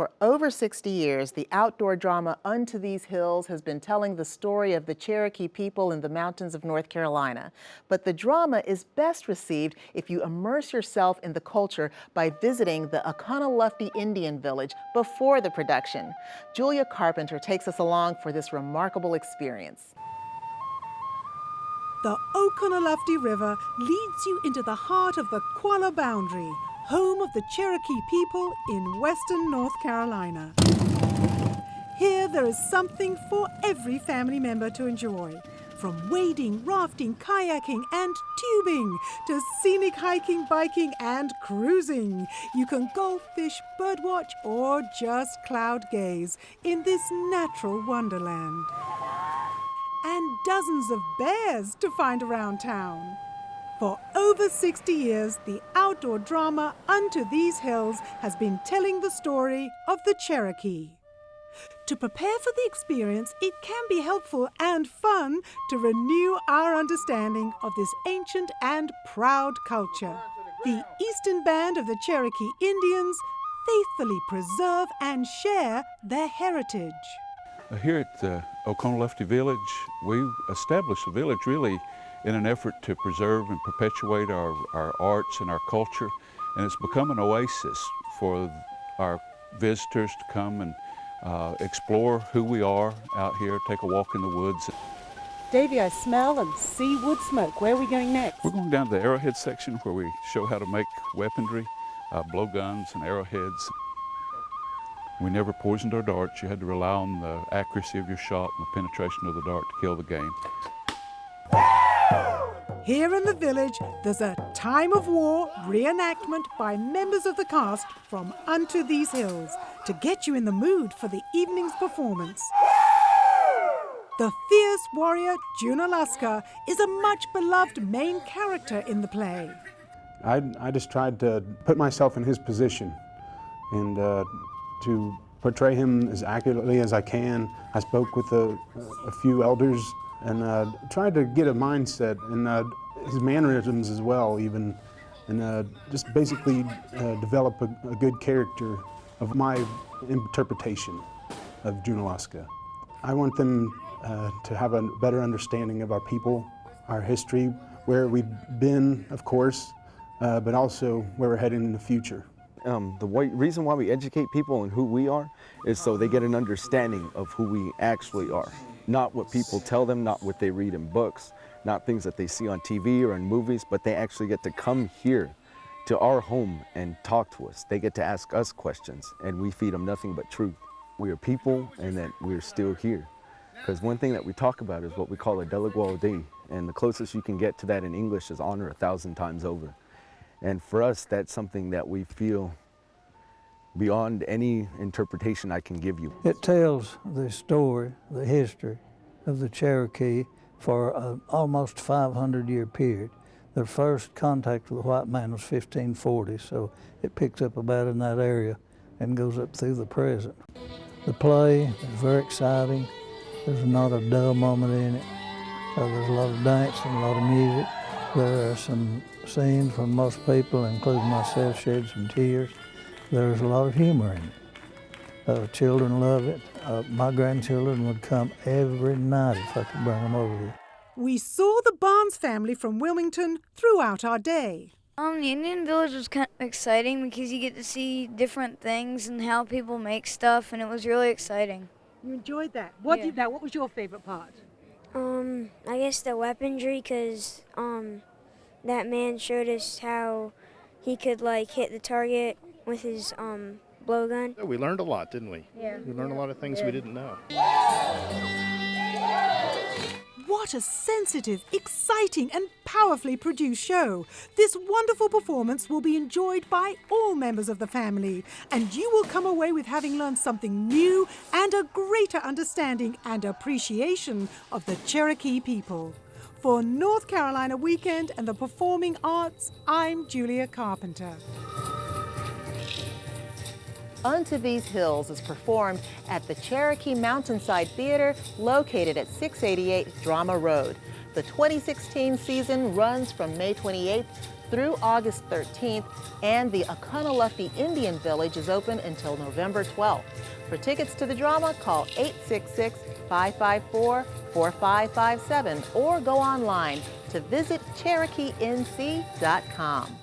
For over 60 years, the outdoor drama Unto These Hills has been telling the story of the Cherokee people in the mountains of North Carolina. But the drama is best received if you immerse yourself in the culture by visiting the Oconaluftee Indian Village before the production. Julia Carpenter takes us along for this remarkable experience. The Oconaluftee River leads you into the heart of the Qualla boundary, home of the Cherokee people in western North Carolina. Here there is something for every family member to enjoy. From wading, rafting, kayaking and tubing to scenic hiking, biking and cruising. You can golf, fish, birdwatch or just cloud gaze in this natural wonderland. And dozens of bears to find around town. For over 60 years, the outdoor drama Unto These Hills has been telling the story of the Cherokee. To prepare for the experience, it can be helpful and fun to renew our understanding of this ancient and proud culture. The Eastern Band of the Cherokee Indians faithfully preserve and share their heritage. Here at the Oconaluftee Village, we established the village really in an effort to preserve and perpetuate our arts and our culture, and it's become an oasis for our visitors to come and explore who we are out here, take a walk in the woods. Davey, I smell and see wood smoke. Where are we going next? We're going down to the arrowhead section where we show how to make weaponry, blowguns and arrowheads. We never poisoned our darts. You had to rely on the accuracy of your shot and the penetration of the dart to kill the game. Here in the village, there's a time of war reenactment by members of the cast from Unto These Hills to get you in the mood for the evening's performance. The fierce warrior Junaluska is a much beloved main character in the play. I just tried to put myself in his position and to portray him as accurately as I can. I spoke with a few elders and tried to get a mindset and his mannerisms as well even, and just basically develop a good character of my interpretation of Junaluska. I want them to have a better understanding of our people, our history, where we've been, of course, but also where we're heading in the future. The reason why we educate people on who we are is so they get an understanding of who we actually are. Not what people tell them, not what they read in books, not things that they see on TV or in movies, but they actually get to come here to our home and talk to us. They get to ask us questions, and we feed them nothing but truth. We are people and that we're still here. Because one thing that we talk about is what we call a Delaware Day, and the closest you can get to that in English is honor 1,000 times over. And for us, that's something that we feel beyond any interpretation I can give you. It tells the story, the history of the Cherokee for an almost 500-year period. Their first contact with the white man was 1540, so it picks up about in that area and goes up through the present. The play is very exciting. There's not a dull moment in it. There's a lot of dance and a lot of music. There are some scenes where most people, including myself, shed some tears. There's a lot of humor in it. Children love it. My grandchildren would come every night if I could bring them over here. We saw the Barnes family from Wilmington throughout our day. The Indian Village was kind of exciting because you get to see different things and how people make stuff, and it was really exciting. You enjoyed that? What was your favorite part? I guess the weaponry, because that man showed us how he could hit the target with his blowgun. We learned a lot, didn't we? Yeah. We learned a lot of things we didn't know. What a sensitive, exciting and powerfully produced show. This wonderful performance will be enjoyed by all members of the family, and you will come away with having learned something new and a greater understanding and appreciation of the Cherokee people. For North Carolina Weekend and the Performing Arts, I'm Julia Carpenter. Unto These Hills is performed at the Cherokee Mountainside Theater located at 688 Drama Road. The 2016 season runs from May 28th through August 13th, and the Oconaluftee Indian Village is open until November 12th. For tickets to the drama, call 866-554-4557 or go online to visit CherokeeNC.com.